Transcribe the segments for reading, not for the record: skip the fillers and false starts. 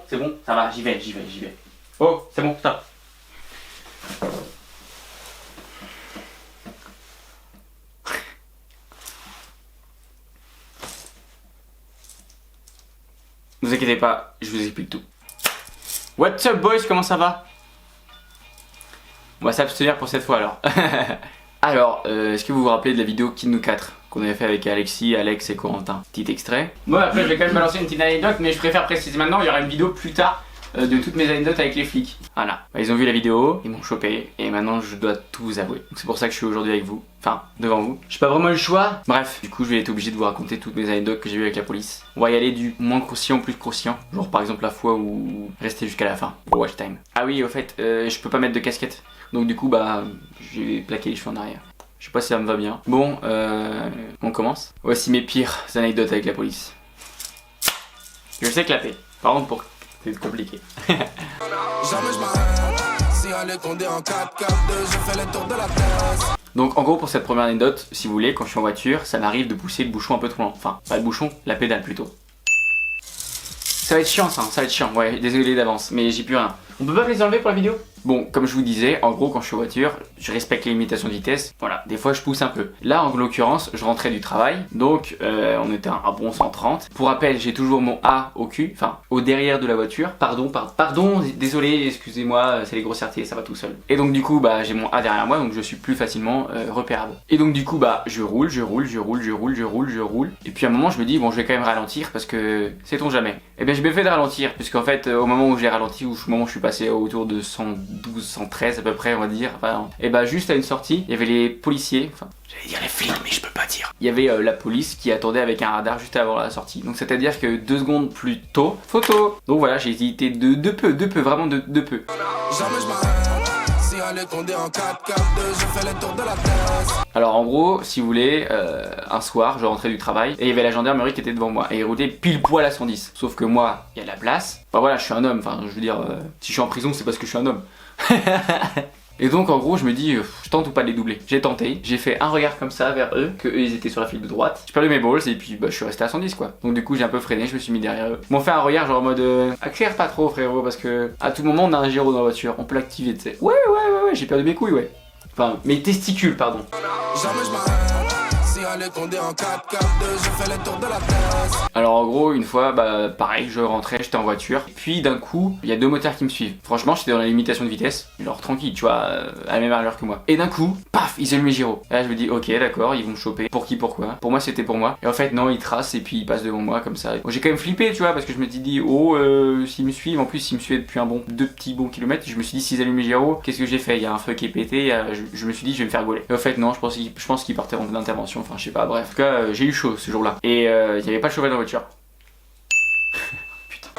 c'est bon, ça va, j'y vais. Oh, c'est bon, stop. Ne vous inquiétez pas, je vous explique tout. What's up boys, comment ça va? On va s'abstenir pour cette fois alors. Alors, est-ce que vous vous rappelez de la vidéo Kid nous 4 qu'on avait fait avec Alexis, Alex et Corentin? Petit extrait. Moi après je vais quand même balancer une petite anecdote, mais je préfère préciser maintenant, il y aura une vidéo plus tard de toutes mes anecdotes avec les flics. Voilà, bah, ils ont vu la vidéo, ils m'ont chopé, et maintenant je dois tout vous avouer. C'est pour ça que je suis aujourd'hui avec vous, enfin devant vous. J'ai pas vraiment eu le choix. Bref, du coup je vais être obligé de vous raconter toutes mes anecdotes que j'ai eues avec la police. On va y aller du moins croustillant au plus croustillant. Genre par exemple la fois où rester jusqu'à la fin, pour watch time. Ah oui, au fait, je peux pas mettre de casquette. Donc du coup bah j'ai plaqué les cheveux en arrière. Je sais pas si ça me va bien. Bon, on commence. Voici mes pires anecdotes avec la police. Je sais clapper. Par contre, pour c'est compliqué. Donc en gros pour cette première anecdote, si vous voulez, quand je suis en voiture, ça m'arrive de pousser le bouchon un peu trop loin. Enfin, pas le bouchon, la pédale plutôt. Ça va être chiant ça, ça va être chiant. Ouais, désolé d'avance, mais j'ai plus rien. On peut pas me les enlever pour la vidéo? Bon, comme je vous disais, en gros quand je suis en voiture, je respecte les limitations de vitesse. Voilà, des fois je pousse un peu. Là en l'occurrence, je rentrais du travail, donc on était à bon 130. Pour rappel, j'ai toujours mon A au cul, enfin au derrière de la voiture. Pardon, désolé, excusez-moi, c'est les grossièretés, ça va tout seul. Et donc du coup, bah j'ai mon A derrière moi, donc je suis plus facilement repérable. Et donc du coup, bah je roule. Et puis à un moment, je me dis, bon, je vais quand même ralentir parce que sait-on jamais. Et bien je me fais de ralentir, puisqu'en fait, au moment où j'ai ralenti, au moment où je suis passé autour de 112, 113 à peu près, on va dire. Enfin, et bah juste à une sortie, il y avait les policiers, enfin j'allais dire les flics mais je peux pas dire. Il y avait la police qui attendait avec un radar juste avant la sortie. Donc c'est à dire que 2 secondes plus tôt, photo. Donc voilà, j'ai hésité de peu, vraiment de peu. Alors en gros, si vous voulez, un soir, je rentrais du travail et il y avait la gendarmerie qui était devant moi et il roulait pile poil à 110. Sauf que moi, il y a de la place. Enfin voilà, je suis un homme, enfin je veux dire, si je suis en prison, c'est parce que je suis un homme. Et donc en gros je me dis, je tente ou pas de les doubler. J'ai tenté, j'ai fait un regard comme ça vers eux, que eux ils étaient sur la file de droite. J'ai perdu mes balls et puis bah, je suis resté à 110 quoi. Donc du coup j'ai un peu freiné, je me suis mis derrière eux. Ils m'ont fait un regard genre en mode, accélère pas trop frérot parce que à tout moment on a un gyro dans la voiture, on peut l'activer tu sais. Ouais, j'ai perdu mes couilles ouais. Enfin mes testicules pardon. Alors en gros une fois bah pareil je rentrais, j'étais en voiture, puis d'un coup il y a 2 motards qui me suivent. Franchement j'étais dans la limitation de vitesse, genre tranquille tu vois, à la même allure que moi. Et d'un coup, paf, ils allument les gyros. Et là je me dis ok d'accord, ils vont me choper. Pour qui, pourquoi? Pour moi c'était pour moi. Et en fait non, ils tracent et puis ils passent devant moi comme ça. Bon, j'ai quand même flippé tu vois parce que je me suis dit oh s'ils me suivent, en plus s'ils me suivaient depuis un bon 2 petits bons kilomètres, je me suis dit s'ils allument les gyros, qu'est-ce que j'ai fait? Il y a un feu qui est pété, je me suis dit je vais me faire gauler. Et en fait non, je pense qu'ils partaient en intervention, enfin je sais pas, bref. En tout cas j'ai eu chaud ce jour là. Et il n'y avait pas de chauffeur dans la voiture. Putain.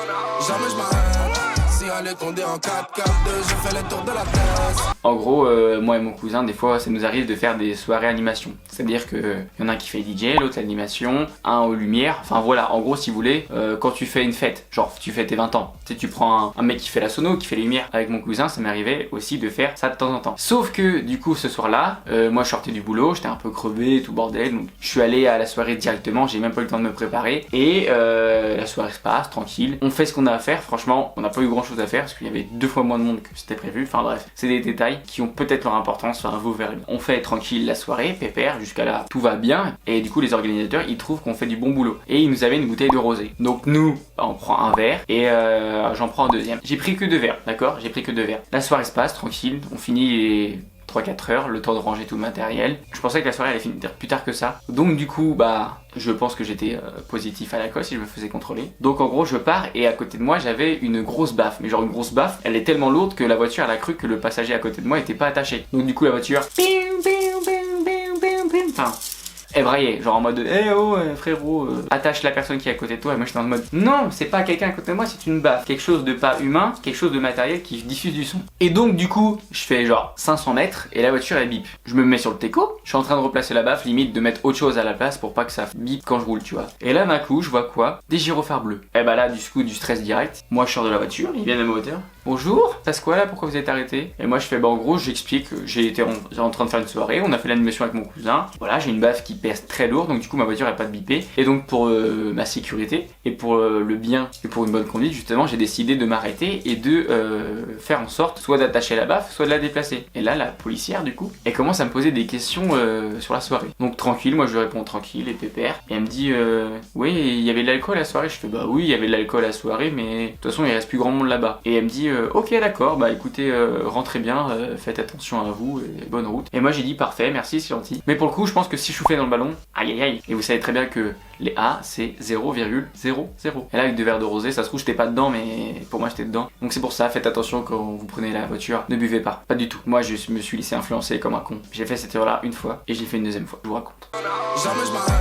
En gros, moi et mon cousin, des fois, ça nous arrive de faire des soirées animation. C'est-à-dire que y en a un qui fait DJ, l'autre l'animation, un aux lumières. Enfin voilà, en gros, si vous voulez, quand tu fais une fête, genre tu fais tes 20 ans, tu sais, tu prends un mec qui fait la sono, qui fait les lumières. Avec mon cousin, ça m'arrivait aussi de faire ça de temps en temps. Sauf que du coup, ce soir-là, moi je sortais du boulot, j'étais un peu crevé, tout bordel. Donc je suis allé à la soirée directement, j'ai même pas eu le temps de me préparer. Et la soirée se passe, tranquille. On fait ce qu'on a à faire, franchement, on n'a pas eu grand chose à faire parce qu'il y avait 2 fois moins de monde que c'était prévu. Enfin bref, c'est des détails qui ont peut-être leur importance, enfin vous verrez. On fait tranquille la soirée, pépère, jusqu'à là tout va bien. Et du coup les organisateurs ils trouvent qu'on fait du bon boulot. Et ils nous avaient une bouteille de rosé. Donc nous, on prend un verre et j'en prends un deuxième. J'ai pris que 2 verres, d'accord? J'ai pris que 2 verres. La soirée se passe, tranquille, on finit les 3-4 heures, le temps de ranger tout le matériel. Je pensais que la soirée allait finir plus tard que ça. Donc du coup, bah, je pense que j'étais positif à l'alcool si je me faisais contrôler. Donc en gros, je pars et à côté de moi, j'avais une grosse baffe. Mais genre une grosse baffe, elle est tellement lourde que la voiture, elle a cru que le passager à côté de moi était pas attaché. Donc du coup, la voiture... Enfin... ébraillé, genre en mode eh oh frérot, attache la personne qui est à côté de toi. Et moi j'étais en mode non, c'est pas quelqu'un à côté de moi, c'est une baffe, quelque chose de pas humain, quelque chose de matériel qui diffuse du son. Et donc du coup je fais genre 500 mètres et la voiture elle bip. Je me mets sur le teco, je suis en train de replacer la baffe, limite de mettre autre chose à la place pour pas que ça bip quand je roule tu vois. Et là d'un coup je vois quoi? Des gyrophares bleus. Et bah là du coup du stress direct. Moi je sors de la voiture, ils viennent à ma hauteur. Bonjour, passe quoi là, pourquoi vous êtes arrêté? Et moi je fais bah en gros j'explique, j'ai été en train de faire une soirée, on a fait l'animation avec mon cousin, voilà j'ai une baffe qui GPS très lourd, donc du coup ma voiture n'a pas de bipé. Et donc pour ma sécurité et pour le bien et pour une bonne conduite, justement, j'ai décidé de m'arrêter et de faire en sorte soit d'attacher la baffe, soit de la déplacer. Et là, la policière, du coup, elle commence à me poser des questions sur la soirée. Donc tranquille, moi je lui réponds tranquille et pépère. Et elle me dit, oui, il y avait de l'alcool à la soirée. Je fais, bah oui, il y avait de l'alcool à la soirée, mais de toute façon, il reste plus grand monde là-bas. Et elle me dit, ok, d'accord, bah écoutez, rentrez bien, faites attention à vous et bonne route. Et moi j'ai dit, parfait, merci, c'est gentil. Mais pour le coup, je pense que si je soufflais dans le ballon, aïe aïe aïe. Et vous savez très bien que les A, c'est 0,00. Et là, avec 2 verres de rosé, ça se trouve, j'étais pas dedans, mais pour moi, j'étais dedans. Donc c'est pour ça, faites attention quand vous prenez la voiture, ne buvez pas. Pas du tout. Moi, je me suis laissé influencer comme un con. J'ai fait cette erreur-là une fois et j'ai fait une deuxième fois. Je vous raconte. Jamais je m'arrête.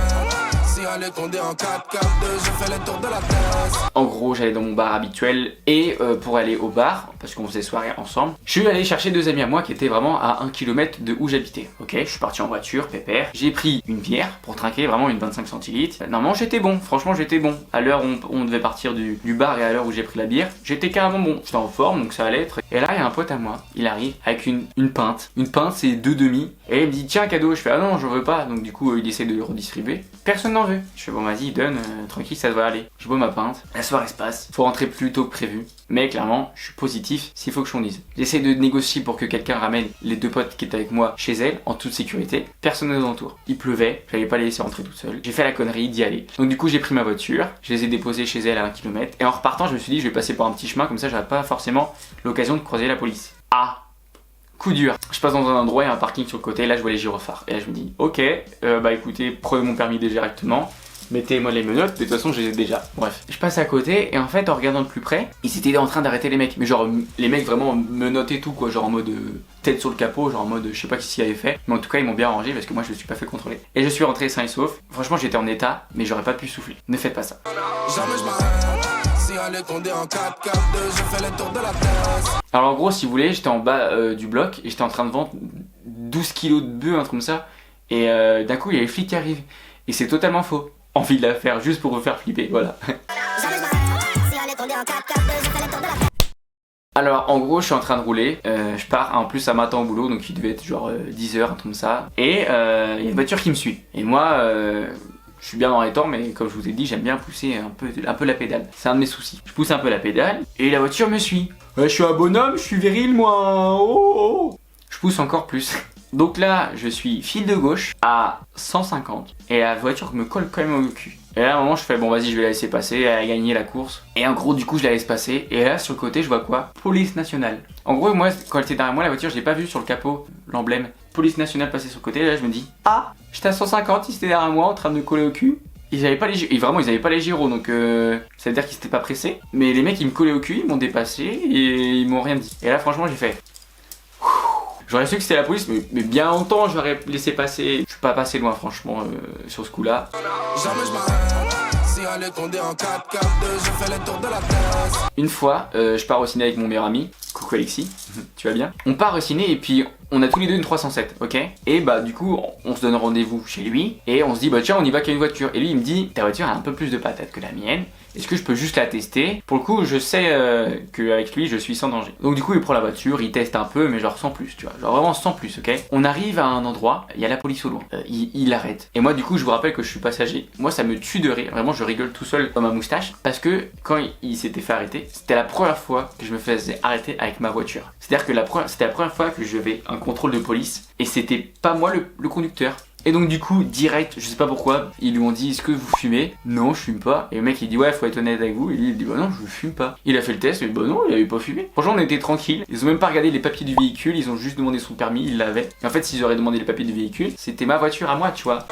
En gros, j'allais dans mon bar habituel et pour aller au bar, parce qu'on faisait soirée ensemble, je suis allé chercher 2 amis à moi qui étaient vraiment à 1 km de où j'habitais. Ok, je suis parti en voiture, pépère. J'ai pris une bière pour trinquer, vraiment une 25 centilitres. Normalement, j'étais bon, franchement, j'étais bon. À l'heure où on devait partir du bar et à l'heure où j'ai pris la bière, j'étais carrément bon. J'étais en forme, donc ça allait être. Et là, il y a un pote à moi, il arrive avec une pinte. Une pinte, c'est 2 demi. Et il me dit, tiens, cadeau. Je fais, ah non, j'en veux pas. Donc du coup, il essaie de le redistribuer. Personne n'en veut. Je fais, bon, vas-y, donne, tranquille, ça devrait aller. Je bois ma pinte. La soirée se passe. Faut rentrer plus tôt que prévu. Mais clairement, je suis positif s'il faut que je conduise. J'essaie de négocier pour que quelqu'un ramène les 2 potes qui étaient avec moi chez elle, en toute sécurité. Personne ne nous entoure. Il pleuvait, je n'allais pas les laisser rentrer tout seul. J'ai fait la connerie d'y aller. Donc du coup, j'ai pris ma voiture, je les ai déposés chez elle à 1 km. Et en repartant, je me suis dit, je vais passer par un petit chemin, comme ça, j'aurai pas forcément l'occasion de croiser la police. Ah! Coup dur. Je passe dans un endroit, il y a un parking sur le côté, et là je vois les gyrophares. Et là je me dis, ok, bah écoutez, prenez mon permis directement, mettez-moi les menottes, de toute façon je les ai déjà. Bref. Je passe à côté, et en fait en regardant de plus près, ils étaient en train d'arrêter les mecs. Mais genre, les mecs vraiment menottes et tout, quoi, genre en mode tête sur le capot, genre en mode je sais pas qui s'y avait fait. Mais en tout cas, ils m'ont bien arrangé parce que moi je me suis pas fait contrôler. Et je suis rentré sain et sauf. Franchement, j'étais en état, mais j'aurais pas pu souffler. Ne faites pas ça. Jamais je Alors en gros, si vous voulez, j'étais en bas du bloc et j'étais en train de vendre 12 kilos de bœufs, un truc comme ça. Et d'un coup, il y a les flics qui arrivent. Et c'est totalement faux. Envie de la faire juste pour vous faire flipper, voilà. Alors en gros, je suis en train de rouler, je pars, en plus ça m'attend au boulot, donc il devait être genre 10h, un truc comme ça. Et il y a une voiture qui me suit. Et moi, je suis bien dans les temps, mais comme je vous ai dit, j'aime bien pousser un peu la pédale. C'est un de mes soucis. Je pousse un peu la pédale et la voiture me suit. Ouais, je suis un bonhomme, je suis viril moi. Oh, oh. Je pousse encore plus. Donc là, je suis fil de gauche à 150 et la voiture me colle quand même au cul. Et là, à un moment, je fais bon, vas-y, je vais la laisser passer. Elle a gagné la course. Et en gros, du coup, je la laisse passer. Et là, sur le côté, je vois quoi? Police nationale. En gros, moi, quand elle était derrière moi, la voiture, je l'ai pas vu sur le capot, l'emblème. Police nationale passer sur le côté. Et là, je me dis, ah, j'étais à 150, ils étaient derrière moi en train de me coller au cul. Ils avaient pas les vraiment ils avaient pas les gyros, donc ça veut dire qu'ils s'étaient pas pressés. Mais les mecs, ils me collaient au cul, ils m'ont dépassé et ils m'ont rien dit. Et là, franchement, j'ai fait. J'aurais su que c'était la police, mais bien longtemps j'aurais laissé passer. Je suis pas passé loin franchement sur ce coup-là. Une fois, je pars au ciné avec mon meilleur ami. Coucou Alexis, tu vas bien? On part au ciné et puis on a tous les deux une 307, ok? Et bah du coup, on se donne rendez-vous chez lui et on se dit bah tiens, on y va qu'à une voiture. Et lui il me dit ta voiture a un peu plus de patates que la mienne. Est-ce que je peux juste la tester? Pour le coup, je sais qu'avec lui, je suis sans danger. Donc du coup, il prend la voiture, il teste un peu, mais genre sans plus, tu vois. Genre vraiment sans plus, ok? On arrive à un endroit, il y a la police au loin. Il arrête. Et moi, du coup, je vous rappelle que je suis passager. Moi, ça me tue de rire. Vraiment, je rigole tout seul dans ma moustache. Parce que quand il s'était fait arrêter, c'était la première fois que je me faisais arrêter avec ma voiture. C'est-à-dire que c'était la première fois que j'avais un contrôle de police. Et c'était pas moi le conducteur. Et donc du coup, direct, je sais pas pourquoi, ils lui ont dit est-ce que vous fumez? Non, je fume pas. Et le mec il dit ouais, faut être honnête avec vous. Et lui il dit bah non, je fume pas. Il a fait le test, et bah non, il avait pas fumé. Franchement, on était tranquille. Ils ont même pas regardé les papiers du véhicule, ils ont juste demandé son permis, il l'avait. Et en fait, s'ils auraient demandé les papiers du véhicule, c'était ma voiture à moi, tu vois.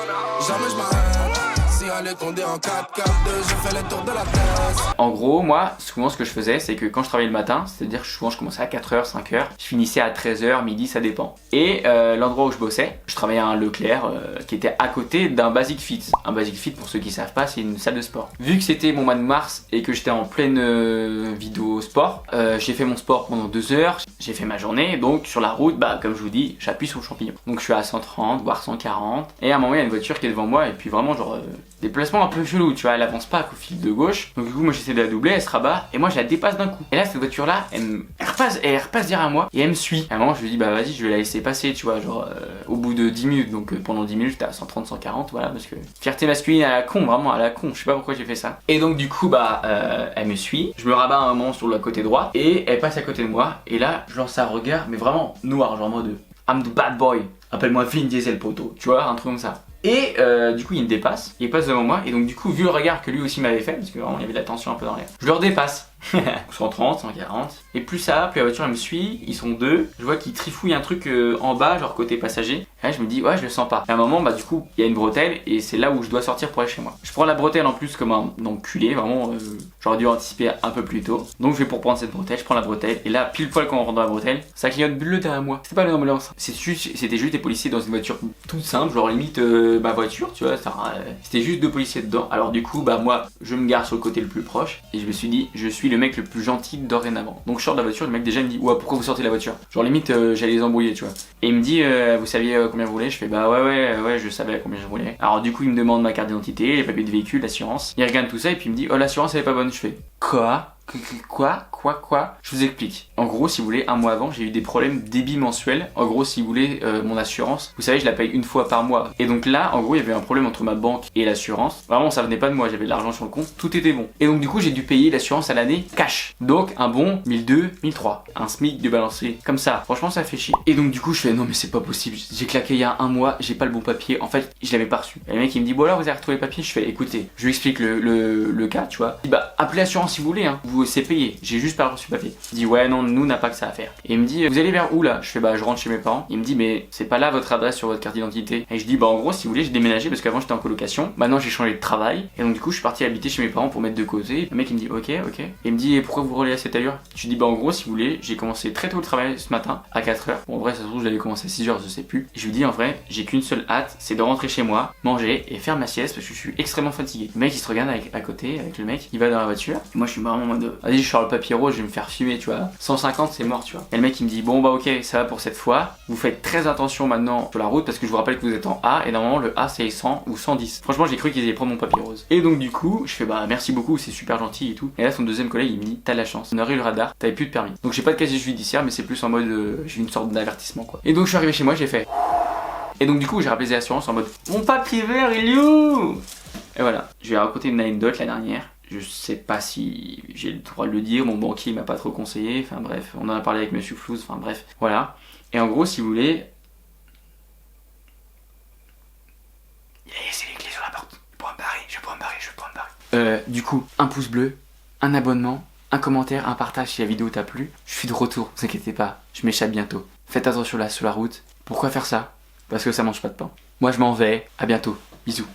En gros, moi, souvent ce que je faisais, c'est que quand je travaillais le matin, c'est-à-dire que souvent je commençais à 4h, 5h, je finissais à 13h, midi, ça dépend. Et l'endroit où je bossais, je travaillais à un Leclerc qui était à côté d'un Basic Fit. Un Basic Fit, pour ceux qui savent pas, c'est une salle de sport. Vu que c'était mon mois de mars et que j'étais en pleine vidéo sport, j'ai fait mon sport pendant 2 heures, j'ai fait ma journée, donc sur la route, bah comme je vous dis, j'appuie sur le champignon. Donc je suis à 130, voire 140, et à un moment il y a une voiture qui est devant moi, et puis vraiment genre... Déplacement un peu chelou, tu vois, elle avance pas au fil de gauche. Donc du coup moi j'essaie de la doubler, elle se rabat et moi je la dépasse d'un coup. Et là cette voiture là, elle repasse derrière moi et elle me suit. À un moment je lui dis bah vas-y je vais la laisser passer, tu vois, genre au bout de 10 minutes. Donc pendant 10 minutes j'étais à 130, 140, voilà, parce que fierté masculine à la con, vraiment à la con, je sais pas pourquoi j'ai fait ça. Et donc du coup bah elle me suit, je me rabats un moment sur le côté droit et elle passe à côté de moi et là je lance un regard mais vraiment noir, genre en mode I'm the bad boy, appelle-moi Vin Diesel poto, tu vois, un truc comme ça. Et du coup il me dépasse, il passe devant moi et donc du coup vu le regard que lui aussi m'avait fait, parce que vraiment il y avait de la tension un peu dans l'air, je le redépasse. 130, 140. Et plus ça va, plus la voiture elle me suit, ils sont deux, je vois qu'ils trifouillent un truc en bas, genre côté passager. Et là je me dis ouais je le sens pas. Et à un moment bah du coup il y a une bretelle et c'est là où je dois sortir pour aller chez moi. Je prends la bretelle en plus comme un enculé, vraiment j'aurais dû anticiper un peu plus tôt. Donc je vais pour prendre cette bretelle, je prends la bretelle et là pile poil quand on rentre dans la bretelle, ça clignote bleu derrière moi. C'était pas une ambulance, c'était juste des policiers dans une voiture toute simple, genre limite ma voiture tu vois, c'était juste 2 policiers dedans. Alors du coup bah moi je me gare sur le côté le plus proche et je me suis dit je suis le mec le plus gentil dorénavant. Donc je sors de la voiture, le mec déjà il me dit ouais pourquoi vous sortez de la voiture, genre limite j'allais les embrouiller tu vois. Et il me dit vous saviez combien vous roulez, je fais bah ouais je savais combien je roulais. Alors du coup il me demande ma carte d'identité, les papiers de véhicule, l'assurance, il regarde tout ça et puis il me dit oh l'assurance elle est pas bonne, je fais quoi? Je vous explique. En gros, si vous voulez, un mois avant, j'ai eu des problèmes débit mensuel. En gros, si vous voulez, mon assurance, vous savez, je la paye une fois par mois. Et donc là, en gros, il y avait un problème entre ma banque et l'assurance. Vraiment, ça venait pas de moi, j'avais de l'argent sur le compte, tout était bon. Et donc du coup, j'ai dû payer l'assurance à l'année cash. Donc un bon 1200, 1300. Un SMIC de balancer comme ça. Franchement, ça fait chier. Et donc du coup, je fais non mais c'est pas possible. J'ai claqué il y a un mois, j'ai pas le bon papier. En fait, je l'avais pas reçu. Et le mec il me dit bon alors vous avez retrouvé le papier. Je fais écoutez, je lui explique le cas, tu vois. Il dit bah appelez l'assurance si vous voulez, hein. C'est payé. J'ai juste pas reçu le papier. Il dit ouais non nous n'a pas que ça à faire. Et il me dit vous allez vers où là? Je fais bah je rentre chez mes parents. Il me dit mais c'est pas là votre adresse sur votre carte d'identité. Et je dis bah en gros si vous voulez j'ai déménagé parce qu'avant j'étais en colocation. Maintenant j'ai changé de travail. Et donc du coup je suis parti habiter chez mes parents pour mettre de côté. Le mec il me dit ok. Et il me dit et pourquoi vous roulez à cette allure? Je dis bah en gros si vous voulez j'ai commencé très tôt le travail ce matin à 4h. Bon en vrai ça se trouve je l'avais commencé à 6h je sais plus. Et je lui dis en vrai j'ai qu'une seule hâte, c'est de rentrer chez moi, manger et faire ma sieste parce que je suis extrêmement fatigué. Le mec il se regarde à côté avec le mec, il va dans la voiture. Et moi je suis vraiment en mode vas-y je sors le papier rose, je vais me faire fumer tu vois. 150 c'est mort tu vois. Et le mec il me dit bon bah ok ça va pour cette fois. Vous faites très attention maintenant sur la route parce que je vous rappelle que vous êtes en A et normalement le A c'est 100 ou 110. Franchement j'ai cru qu'ils allaient prendre mon papier rose. Et donc du coup je fais bah merci beaucoup c'est super gentil et tout. Et là son deuxième collègue il me dit t'as de la chance, on aurait eu le radar, t'avais plus de permis. Donc j'ai pas de casier judiciaire mais c'est plus en mode j'ai une sorte d'avertissement quoi. Et donc je suis arrivé chez moi j'ai fait. Et donc du coup j'ai rappelé les assurances en mode mon papier vert il est où? Et voilà, je vais raconter une anecdote la dernière. Je sais pas si j'ai le droit de le dire, mon banquier m'a pas trop conseillé, enfin bref, on en a parlé avec Monsieur Flouze, enfin bref, voilà. Et en gros, si vous voulez... C'est les clés sur la porte, je peux me barrer. Du coup, un pouce bleu, un abonnement, un commentaire, un partage si la vidéo t'a plu. Je suis de retour, vous inquiétez pas, je m'échappe bientôt. Faites attention là, sur la route. Pourquoi faire ça? Parce que ça mange pas de pain. Moi je m'en vais, à bientôt, bisous.